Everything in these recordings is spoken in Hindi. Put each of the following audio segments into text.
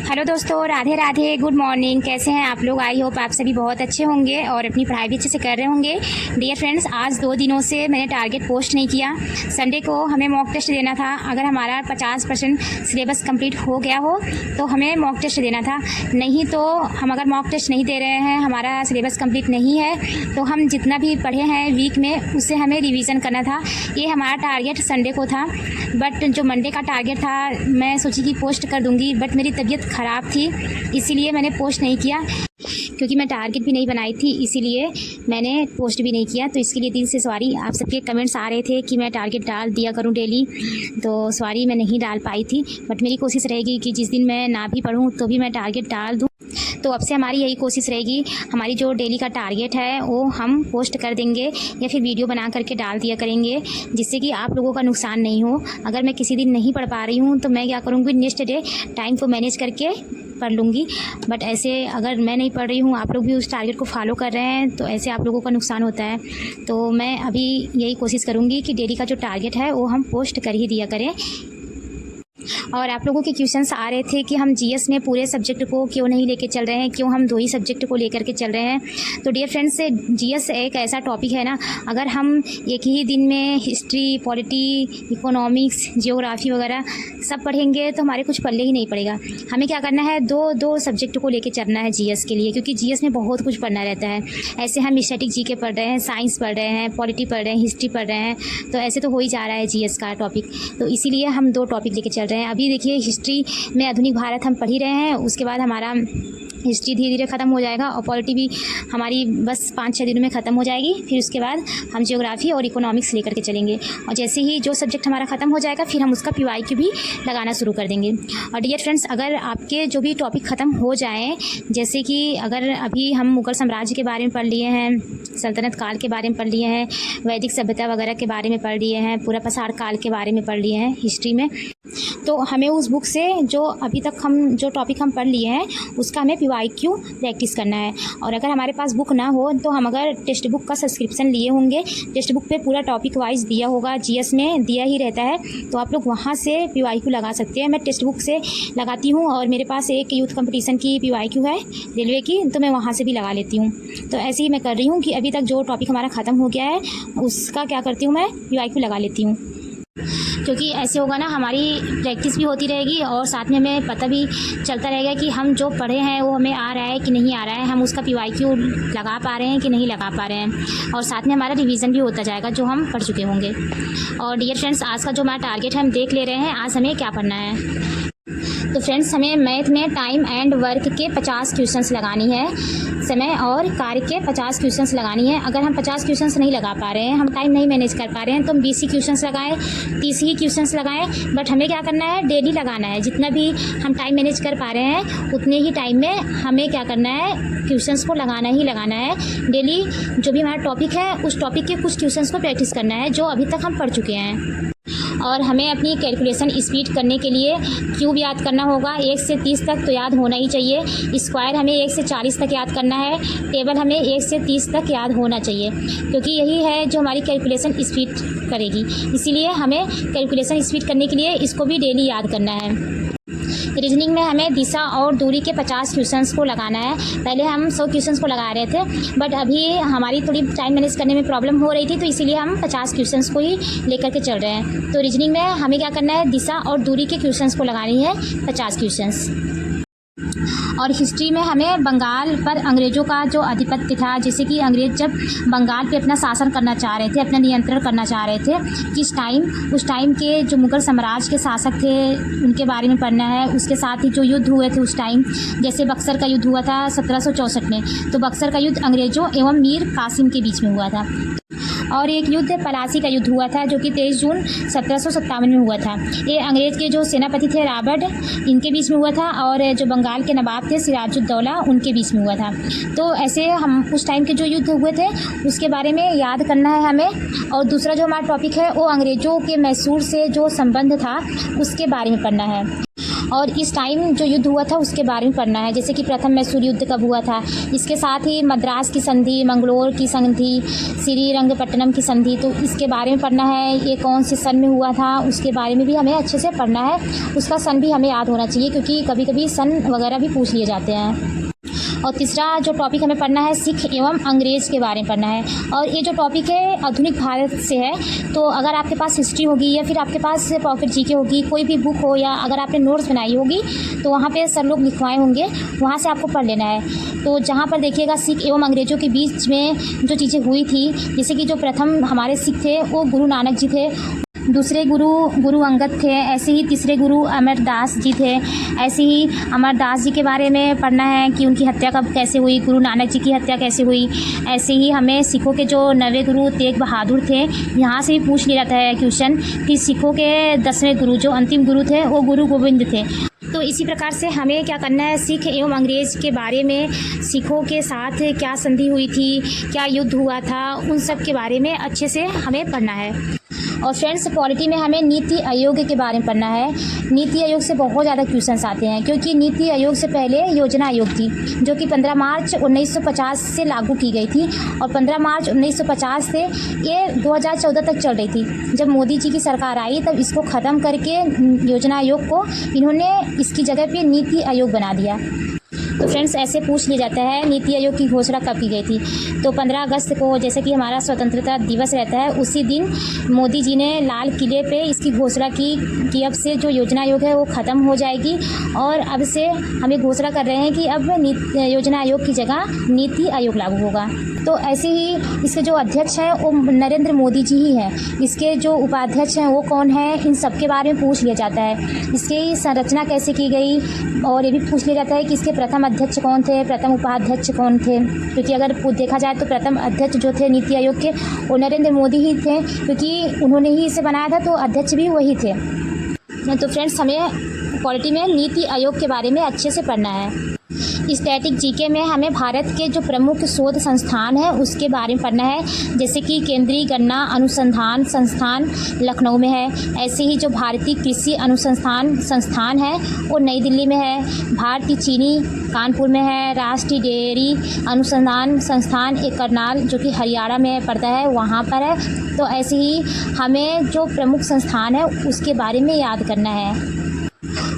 हेलो दोस्तों, राधे राधे, गुड मॉर्निंग। कैसे हैं आप लोग? आई होप आप सभी बहुत अच्छे होंगे और अपनी पढ़ाई भी अच्छे से कर रहे होंगे। डियर फ्रेंड्स, आज 2 दिनों से मैंने टारगेट पोस्ट नहीं किया। संडे को हमें मॉक टेस्ट देना था। अगर हमारा 50% सिलेबस कंप्लीट हो गया हो तो हमें मॉक टेस्ट देना था, नहीं तो हम अगर मॉक टेस्ट नहीं दे रहे हैं, हमारा सिलेबस कंप्लीट नहीं है, तो हम जितना भी पढ़े हैं वीक में उससे हमें रिवीज़न करना था। ये हमारा टारगेट संडे को था, बट जो मंडे का टारगेट था मैं सोची कि पोस्ट कर दूँगी, बट मेरी तबीयत ख़राब थी इसीलिए मैंने पोस्ट नहीं किया। क्योंकि मैं टारगेट भी नहीं बनाई थी इसीलिए मैंने पोस्ट भी नहीं किया। तो इसके लिए दिल से सॉरी। आप सबके कमेंट्स आ रहे थे कि मैं टारगेट डाल दिया करूं डेली, तो सॉरी मैं नहीं डाल पाई थी। बट मेरी कोशिश रहेगी कि जिस दिन मैं ना भी पढ़ूं तो भी मैं टारगेट डाल दूं। तो अब से हमारी यही कोशिश रहेगी, हमारी जो डेली का टारगेट है वो हम पोस्ट कर देंगे या फिर वीडियो बना करके डाल दिया करेंगे, जिससे कि आप लोगों का नुकसान नहीं हो। अगर मैं किसी दिन नहीं पढ़ पा रही हूँ तो मैं क्या करूँगी, नेक्स्ट डे टाइम को मैनेज करके पढ़ लूँगी। बट ऐसे अगर मैं नहीं पढ़ रही हूँ, आप लोग भी उस टारगेट को फॉलो कर रहे हैं, तो ऐसे आप लोगों का नुकसान होता है। तो मैं अभी यही कोशिश करूँगी कि डेली का जो टारगेट है वो हम पोस्ट कर ही दिया करें। और आप लोगों के क्वेश्चंस आ रहे थे कि हम जीएस में पूरे सब्जेक्ट को क्यों नहीं लेके चल रहे हैं, क्यों हम 2 ही सब्जेक्ट को लेकर के चल रहे हैं। तो डियर फ्रेंड्स, जीएस एक ऐसा टॉपिक है ना, अगर हम एक ही दिन में हिस्ट्री, पॉलिटी, इकोनॉमिक्स, जियोग्राफी वगैरह सब पढ़ेंगे तो हमारे कुछ पल्ले ही नहीं पड़ेगा। हमें क्या करना है, दो सब्जेक्ट को लेके चलना है जीएस के लिए, क्योंकि जीएस में बहुत कुछ पढ़ना रहता है। ऐसे हम स्टैटिक जीके पढ़ रहे हैं, साइंस पढ़ रहे हैं, पॉलिटी पढ़ रहे हैं, हिस्ट्री पढ़ रहे हैं, तो ऐसे तो हो ही जा रहा है जीएस का टॉपिक। तो इसीलिए हम 2 टॉपिक लेके चल रहे हैं। अभी देखिए, हिस्ट्री में आधुनिक भारत हम पढ़ ही रहे हैं, उसके बाद हमारा हिस्ट्री धीरे धीरे ख़त्म हो जाएगा और पॉलिटी भी हमारी बस 5-6 दिनों में ख़त्म हो जाएगी। फिर उसके बाद हम जियोग्राफी और इकोनॉमिक्स लेकर के चलेंगे, और जैसे ही जो सब्जेक्ट हमारा ख़त्म हो जाएगा फिर हम उसका PYQ भी लगाना शुरू कर देंगे। और डियर फ्रेंड्स, अगर आपके जो भी टॉपिक ख़त्म हो जाएँ, जैसे कि अगर अभी हम मुग़ल साम्राज्य के बारे में पढ़ लिए हैं, सल्तनत काल के बारे में पढ़ लिए हैं, वैदिक सभ्यता वगैरह के बारे में पढ़ लिए हैं, पूरा पसार काल के बारे में पढ़ लिए हैं हिस्ट्री में, तो हमें उस बुक से जो अभी तक हम जो टॉपिक हम पढ़ लिए हैं उसका हमें PYQ प्रैक्टिस करना है। और अगर हमारे पास बुक ना हो तो हम अगर टेक्स्ट बुक का सब्सक्रिप्शन लिए होंगे, टेक्स्ट बुक पे पूरा टॉपिक वाइज दिया होगा, जीएस में दिया ही रहता है, तो आप लोग वहाँ से PYQ लगा सकते हैं। मैं टेक्स्ट बुक से लगाती हूँ और मेरे पास एक यूथ कंपटीशन की PYQ है रेलवे की, तो मैं वहाँ से भी लगा लेती हूँ। तो ऐसे ही मैं कर रही हूँ कि अभी तक जो टॉपिक हमारा ख़त्म हो गया है उसका क्या करती हूँ, मैं PYQ लगा लेती हूँ। क्योंकि ऐसे होगा ना, हमारी प्रैक्टिस भी होती रहेगी और साथ में हमें पता भी चलता रहेगा कि हम जो पढ़े हैं वो हमें आ रहा है कि नहीं आ रहा है, हम उसका PYQ लगा पा रहे हैं कि नहीं लगा पा रहे हैं, और साथ में हमारा रिवीजन भी होता जाएगा जो हम पढ़ चुके होंगे। और डियर फ्रेंड्स, आज का जो हमारा टारगेट है हम देख ले रहे हैं, आज हमें क्या पढ़ना है। तो फ्रेंड्स, हमें मैथ में टाइम एंड वर्क के 50 क्वेश्चंस लगानी है, समय और कार्य के 50 क्वेश्चंस लगानी है। अगर हम 50 क्वेश्चंस नहीं लगा पा रहे हैं, हम टाइम नहीं मैनेज कर पा रहे हैं, तो हम 20 ही क्वेश्चंस लगाएं, 30 ही क्वेश्चंस लगाएं। बट हमें क्या करना है, डेली लगाना है। जितना भी हम टाइम मैनेज कर पा रहे हैं उतने ही टाइम में हमें क्या करना है, क्वेश्चंस को लगाना ही लगाना है। डेली जो भी हमारा टॉपिक है उस टॉपिक के कुछ क्वेश्चंस को प्रैक्टिस करना है जो अभी तक हम पढ़ चुके हैं। और हमें अपनी कैलकुलेशन स्पीड करने के लिए क्यूब याद करना होगा। 1 से 30 तक तो याद होना ही चाहिए। स्क्वायर हमें 1 से 40 तक याद करना है। टेबल हमें 1 से 30 तक याद होना चाहिए, क्योंकि यही है जो हमारी कैलकुलेशन स्पीड करेगी। इसीलिए हमें कैलकुलेशन स्पीड करने के लिए इसको भी डेली याद करना है। रीजनिंग में हमें दिशा और दूरी के 50 क्वेश्चंस को लगाना है। पहले हम 100 क्वेश्चंस को लगा रहे थे, बट अभी हमारी थोड़ी टाइम मैनेज करने में प्रॉब्लम हो रही थी, तो इसीलिए हम 50 क्वेश्चंस को ही लेकर के चल रहे हैं। तो रीजनिंग में हमें क्या करना है, दिशा और दूरी के क्वेश्चंस को लगानी है 50 क्वेश्चंस। और हिस्ट्री में हमें बंगाल पर अंग्रेज़ों का जो आधिपत्य था, जैसे कि अंग्रेज़ जब बंगाल पे अपना शासन करना चाह रहे थे, अपना नियंत्रण करना चाह रहे थे, किस टाइम, उस टाइम के जो मुग़ल साम्राज्य के शासक थे उनके बारे में पढ़ना है। उसके साथ ही जो युद्ध हुए थे उस टाइम, जैसे बक्सर का युद्ध हुआ था 1764 में, तो बक्सर का युद्ध अंग्रेज़ों एवं मीर कासिम के बीच में हुआ था। और एक युद्ध प्लासी का युद्ध हुआ था जो कि 23 जून 1757 में हुआ था। ये अंग्रेज़ के जो सेनापति थे रॉबर्ट, इनके बीच में हुआ था, और जो बंगाल के नवाब थे सिराजुद्दौला, उनके बीच में हुआ था। तो ऐसे हम उस टाइम के जो युद्ध हुए थे उसके बारे में याद करना है हमें। और दूसरा जो हमारा टॉपिक है वो अंग्रेज़ों के मैसूर से जो संबंध था उसके बारे में पढ़ना है। और इस टाइम जो युद्ध हुआ था उसके बारे में पढ़ना है, जैसे कि प्रथम मैसूर युद्ध कब हुआ था, इसके साथ ही मद्रास की संधि, मंगलोर की संधि, श्रीरंगपट्टनम की संधि, तो इसके बारे में पढ़ना है। ये कौन से सन में हुआ था उसके बारे में भी हमें अच्छे से पढ़ना है। उसका सन भी हमें याद होना चाहिए, क्योंकि कभी कभी सन वगैरह भी पूछ लिए जाते हैं। और तीसरा जो टॉपिक हमें पढ़ना है, सिख एवं अंग्रेज़ के बारे में पढ़ना है। और ये जो टॉपिक है आधुनिक भारत से है, तो अगर आपके पास हिस्ट्री होगी या फिर आपके पास पॉकेट जीके होगी, कोई भी बुक हो, या अगर आपने नोट्स बनाई होगी तो वहाँ पे सर लोग लिखवाए होंगे, वहाँ से आपको पढ़ लेना है। तो जहाँ पर देखिएगा सिख एवं अंग्रेज़ों के बीच में जो चीज़ें हुई थी, जैसे कि जो प्रथम हमारे सिख थे वो गुरु नानक जी थे, दूसरे गुरु अंगद थे, ऐसे ही तीसरे गुरु अमरदास जी थे। ऐसे ही अमरदास जी के बारे में पढ़ना है कि उनकी हत्या कब कैसे हुई, गुरु नानक जी की हत्या कैसे हुई। ऐसे ही हमें सिखों के जो 9वें गुरु तेग बहादुर थे, यहाँ से भी पूछ लिया जाता है क्वेश्चन कि सिखों के 10वें गुरु जो अंतिम गुरु थे वो गुरु गोविंद थे। तो इसी प्रकार से हमें क्या करना है, सिख एवं अंग्रेज़ के बारे में, सिखों के साथ क्या संधि हुई थी, क्या युद्ध हुआ था, उन सब के बारे में अच्छे से हमें पढ़ना है। और फ्रेंड्स, पॉलिटी में हमें नीति आयोग के बारे में पढ़ना है। नीति आयोग से बहुत ज़्यादा क्वेश्चंस आते हैं, क्योंकि नीति आयोग से पहले योजना आयोग थी, जो कि 15 मार्च 1950 से लागू की गई थी, और 15 मार्च 1950 से ये 2014 तक चल रही थी। जब मोदी जी की सरकार आई तब इसको ख़त्म करके योजना आयोग को इन्होंने इसकी जगह पे नीति आयोग बना दिया। तो फ्रेंड्स, ऐसे पूछ लिया जाता है नीति आयोग की घोषणा कब की गई थी। तो 15 अगस्त को, जैसे कि हमारा स्वतंत्रता दिवस रहता है, उसी दिन मोदी जी ने लाल किले पे इसकी घोषणा की कि अब से जो योजना आयोग है वो ख़त्म हो जाएगी, और अब से हमें घोषणा कर रहे हैं कि अब योजना आयोग की जगह नीति आयोग लागू होगा। तो ऐसे ही इसके जो अध्यक्ष हैं वो नरेंद्र मोदी जी ही हैं। इसके जो उपाध्यक्ष हैं वो कौन है, इन सब के बारे में पूछ लिया जाता है। इसकी संरचना कैसे की गई, और ये भी पूछ लिया जाता है कि इसके प्रथम अध्यक्ष कौन थे, प्रथम उपाध्यक्ष कौन थे। क्योंकि अगर देखा जाए तो प्रथम अध्यक्ष जो थे नीति आयोग के वो नरेंद्र मोदी ही थे, क्योंकि उन्होंने ही इसे बनाया था, तो अध्यक्ष भी वही थे। तो फ्रेंड्स, हमें पॉलिटी में नीति आयोग के बारे में अच्छे से पढ़ना है। स्टैटिक जीके में हमें भारत के जो प्रमुख शोध संस्थान हैं उसके बारे में पढ़ना है, जैसे कि केंद्रीय गन्ना अनुसंधान संस्थान लखनऊ में है। ऐसे ही जो भारतीय कृषि अनुसंधान संस्थान है वो नई दिल्ली में है। भारतीय चीनी कानपुर में है। राष्ट्रीय डेयरी अनुसंधान संस्थान एक करनाल जो कि हरियाणा में पड़ता है वहाँ पर है। तो ऐसे ही हमें जो प्रमुख संस्थान है उसके बारे में याद करना है।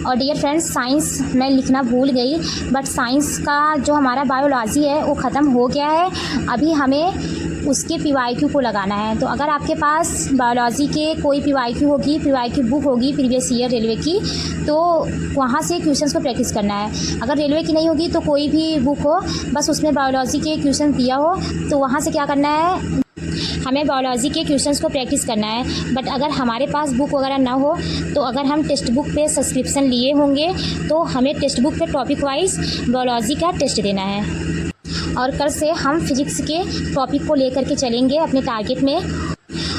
और डियर फ्रेंड्स, साइंस मैं लिखना भूल गई, बट साइंस का जो हमारा बायोलॉजी है वो ख़त्म हो गया है। अभी हमें उसके PYQ को लगाना है। तो अगर आपके पास बायोलॉजी के कोई PYQ होगी, PYQ बुक होगी प्रीवियस ईयर रेलवे की, तो वहाँ से क्वेश्चंस को प्रैक्टिस करना है। अगर रेलवे की नहीं होगी तो कोई भी बुक हो, बस उसमें बायोलॉजी के क्वेश्चन दिया हो तो वहाँ से क्या करना है, हमें बायोलॉजी के क्वेश्चंस को प्रैक्टिस करना है। बट अगर हमारे पास बुक वगैरह ना हो तो अगर हम टेक्स्ट बुक पे सब्सक्रिप्शन लिए होंगे तो हमें टेक्स्ट बुक पे टॉपिक वाइज बायोलॉजी का टेस्ट देना है। और कल से हम फिजिक्स के टॉपिक को लेकर के चलेंगे अपने टारगेट में।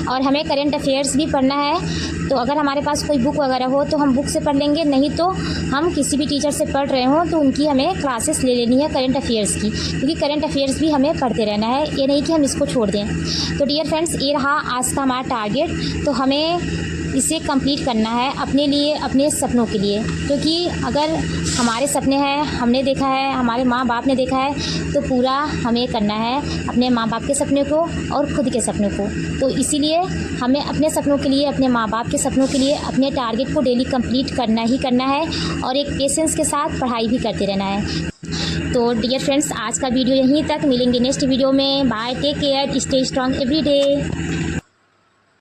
और हमें करंट अफेयर्स भी पढ़ना है। तो अगर हमारे पास कोई बुक वगैरह हो तो हम बुक से पढ़ लेंगे, नहीं तो हम किसी भी टीचर से पढ़ रहे हों तो उनकी हमें क्लासेस ले लेनी है करंट अफेयर्स की, क्योंकि करंट अफेयर्स भी हमें पढ़ते रहना है, ये नहीं कि हम इसको छोड़ दें। तो डियर फ्रेंड्स, ये रहा आज का हमारा टारगेट। तो हमें इसे कंप्लीट करना है अपने लिए, अपने सपनों के लिए, क्योंकि अगर हमारे सपने हैं, हमने देखा है, हमारे माँ बाप ने देखा है, तो पूरा हमें करना है अपने माँ बाप के सपने को और ख़ुद के सपनों को। तो इसीलिए हमें अपने सपनों के लिए, अपने माँ बाप के सपनों के लिए अपने टारगेट को डेली कंप्लीट करना ही करना है, और एक पेशेंस के साथ पढ़ाई भी करते रहना है। तो डियर फ्रेंड्स, आज का वीडियो यहीं तक, मिलेंगे नेक्स्ट वीडियो में। Bye, take care, stay strong every day.